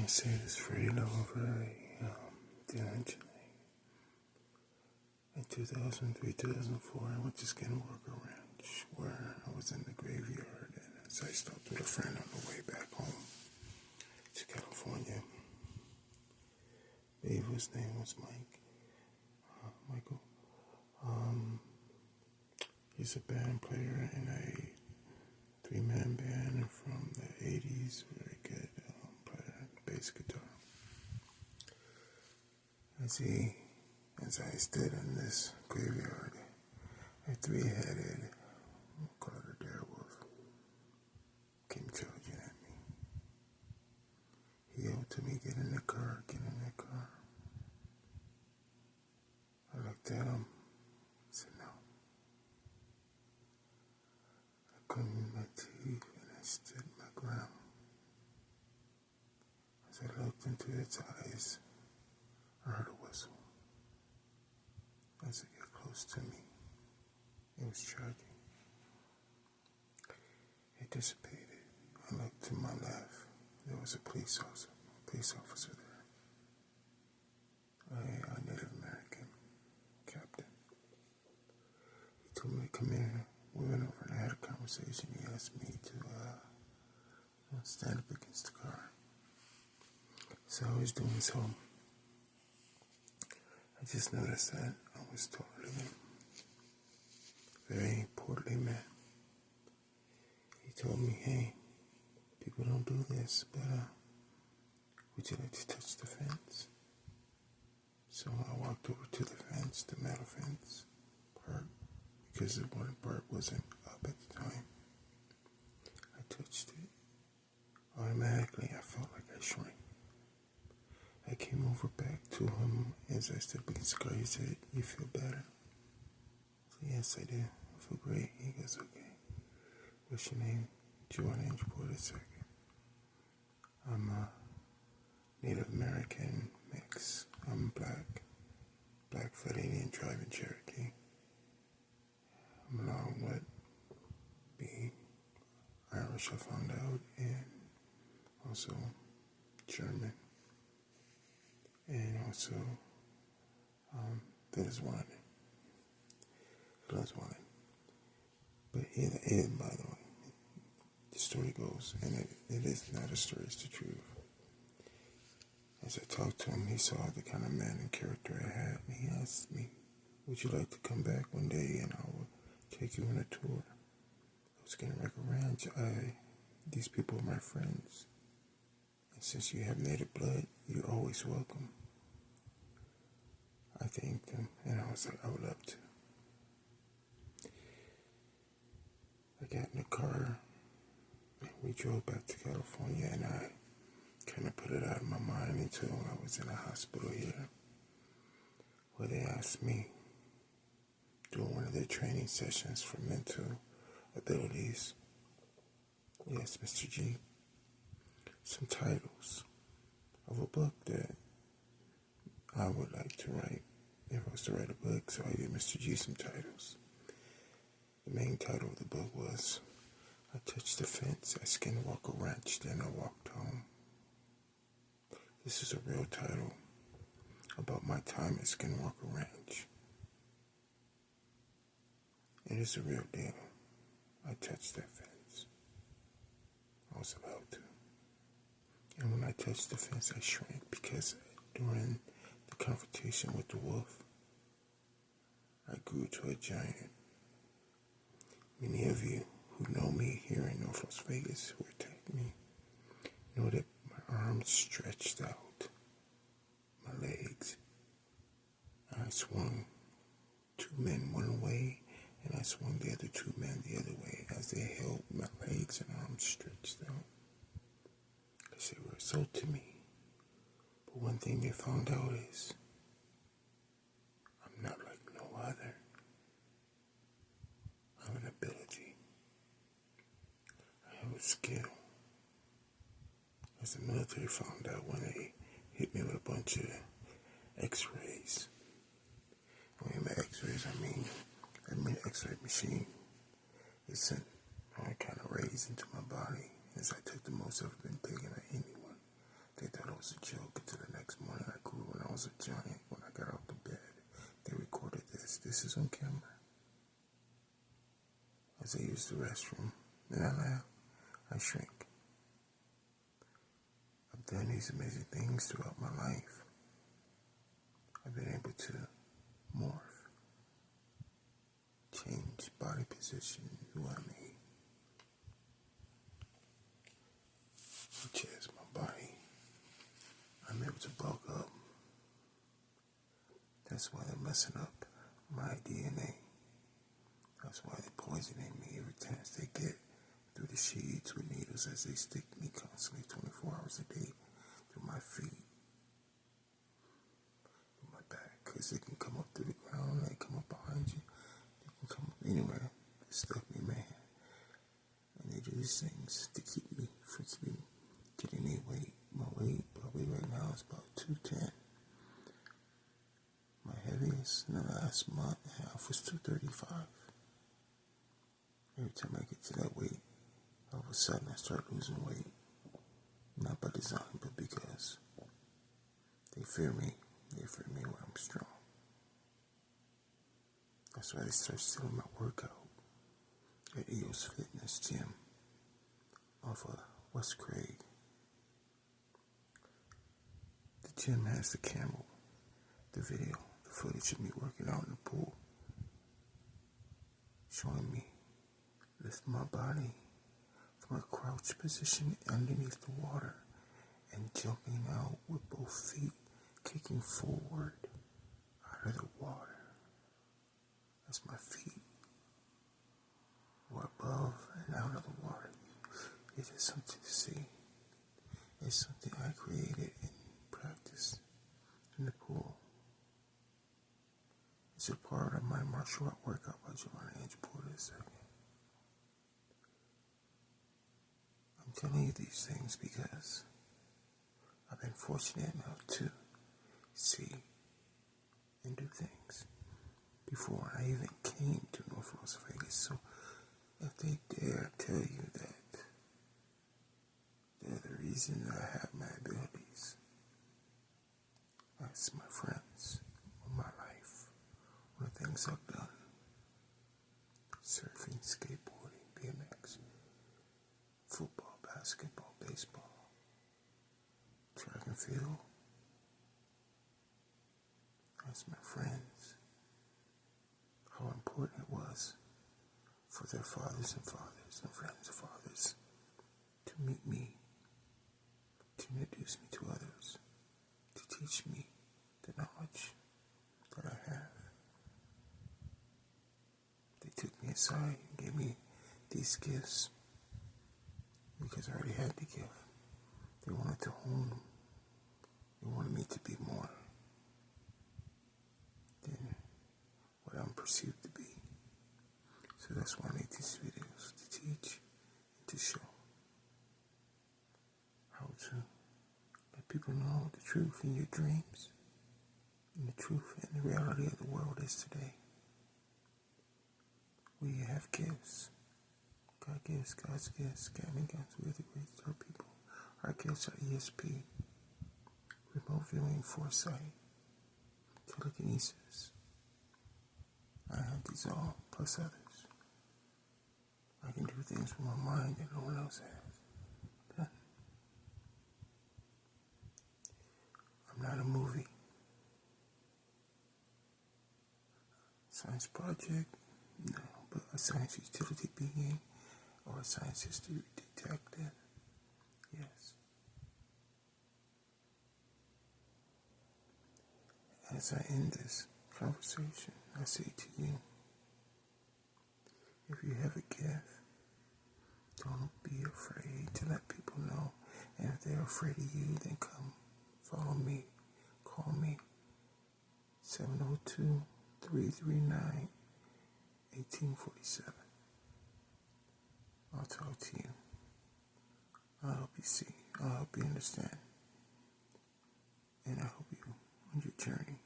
say this freely or very diligently. In 2003, 2004, I went to Skinwaker Ranch where I was in the graveyard, and as I stopped with a friend on the way back home to California, I believe his name was Michael. He's a band player in a 3-man band from the 80s, very good player, bass guitar. As I stood in this graveyard, a 3-headed, we'll call it a werewolf, came charging at me. He yelled to me, get in the car. I looked at him, said no. I cleaned my teeth and I stood my ground. As I looked into its eyes, I heard a whistle. As it got close to me, it was charging. It dissipated. I looked to my left. There was a police officer there. A Native American captain. He told me to come here. We went over and I had a conversation. He asked me to stand up against the car. So I was doing so. I just noticed that I was totally very portly man. He told me, hey, people don't do this, but would you like to touch the fence? So I walked over to the fence, the metal fence part, because the one part wasn't up at the time. I touched it. Automatically, I felt like I shrank. I came over back to him as I stood against the car. He said, you feel better? I said, yes, I do. I feel great. He goes, okay. What's your name? JOVONIE II. I'm a Native American mix. I'm Blackfoot Indian tribe in Cherokee. I'm along with being Irish, I found out, and also German. And also, Phil's wanted. But by the way, the story goes, and it is not a story, it's the truth. As I talked to him, he saw the kind of man and character I had, and he asked me, would you like to come back one day and I will take you on a tour? I was going to wreck a ranch. These people are my friends. And since you have native blood, you're always welcome. I thanked him, and I was like, I would love to. I got in the car, and we drove back to California, and I kind of put it out of my mind until I was in a hospital here, where they asked me, during one of their training sessions for mental abilities, yes, Mr. G, some titles of a book that I would like to write, if I was to write a book. So I gave Mr. G some titles. The main title of the book was, I Touched the Fence at Skinwaker Ranch, then I Walked Home. This is a real title about my time at Skinwaker Ranch. It is a real deal. I touched that fence. I was about to. And when I touched the fence, I shrank because during the confrontation with the wolf, I grew to a giant. Many of you who know me here in North Las Vegas, who attacked me, know that my arms stretched out, my legs. I swung 2 men one way, and I swung the other 2 men the other way as they held my legs and arms stretched out. Because they were assaulting me. But one thing they found out is, I'm not like no other. I have an ability. I have a skill. As the military found out when they hit me with a bunch of x-rays. When I mean x-rays, I mean an x-ray machine. It sent all kind of rays into my body as I took the most I've been taken at anyone. They thought I was was a joke until the next morning. I grew when I was a giant. When I got out of bed, they recorded this. This is on camera. As I use the restroom, and I laugh, I shrink. I've done these amazing things throughout my life. I've been able to morph, change body position, who I may, which is my body. I'm able to bulk up. That's why they're messing up my DNA. That's why they're poisoning me every chance they get through the sheets with needles as they stick me constantly 24 hours a day through my feet, through my back, because they can come up through the ground, they come up behind you, they can come up anywhere. They stuck me, man. And they do these things to keep me from getting any weight. My weight probably right now is about 210. My heaviest in the last month and a half was 235. Every time I get to that weight, all of a sudden I start losing weight. Not by design, but because they fear me. They fear me when I'm strong. That's why they start stealing my workout at EOS Fitness Gym off of West Craig. The gym has the camera, the video, the footage of me working out in the pool, showing me lift my body from a crouch position underneath the water and jumping out with both feet kicking forward out of the water as my feet were above and out of the water. It is something to see. It's something I created and practiced in the pool. It's a part of my martial art workout by JOVONIE. I'm telling you these things because I've been fortunate enough to see and do things before I even came to North Las Vegas. So if they dare tell you that they're the reason that I have my abilities, that's my friends, my life, one of the things I've done: surfing, skateboarding, BMX, football, basketball, baseball, track and field. That's my friends. How important it was for their fathers and friends of fathers to meet me, to introduce me to others, to teach me the knowledge that I have. They took me aside and gave me these gifts because I already had the gift. They wanted to hone them. They wanted me to be more than what I'm perceived to be. So that's why I make these videos, to teach and to show how to let people know the truth in your dreams and the truth and the reality of the world is today. We have gifts. God gives, God's gifts. God and God's, we're the great star people. Our gifts are ESP, remote viewing, foresight, telekinesis. I have these all, plus others. I can do things with my mind that no one else has. I'm not a movie. Science project? No, but a science utility being or a science history detective? Yes. As I end this conversation, I say to you, if you have a gift, don't be afraid to let people know. And if they're afraid of you, then come follow me. Call me 702-339-1847. I'll talk to you. I'll help you see. I'll help you understand. And I help you on your journey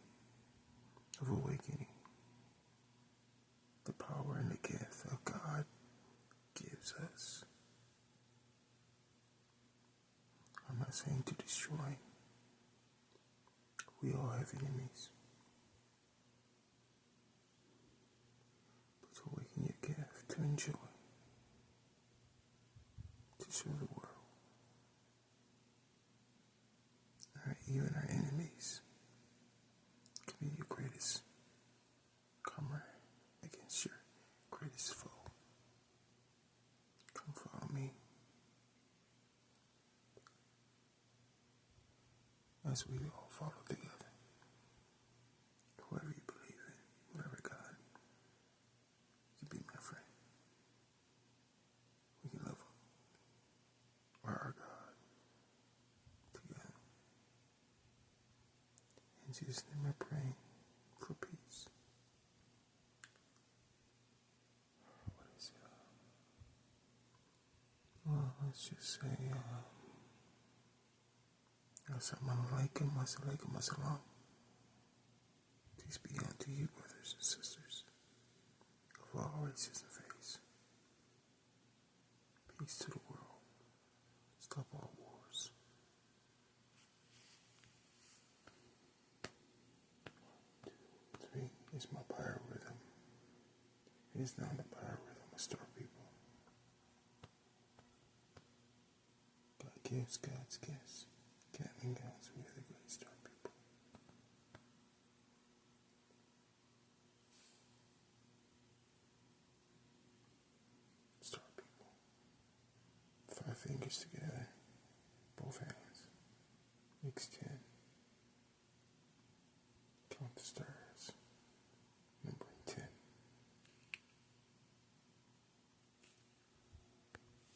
of awakening. The power and the gift that God gives us. I'm not saying to destroy, We all have enemies. But to awaken your gift, to enjoy, to show the world. Even our enemies can be your greatest comrade against your greatest foe. Come follow me as we all follow together. Whoever you believe in, whatever God, you be my friend. We can love our God together. In Jesus' name I pray for peace. What is it? Well, let's just say, Assalamualaikum, Assalamualaikum, Assalam. Peace be unto you, brothers and sisters, of all races and faiths. Peace to the world. Stop all wars. 1, 2, 3 is my biorhythm. It is not the biorhythm of star people. God gives, God's gifts. Gatling gods, we are the great star people. Star people. 5 fingers together, both hands. Makes 10. Count the stars.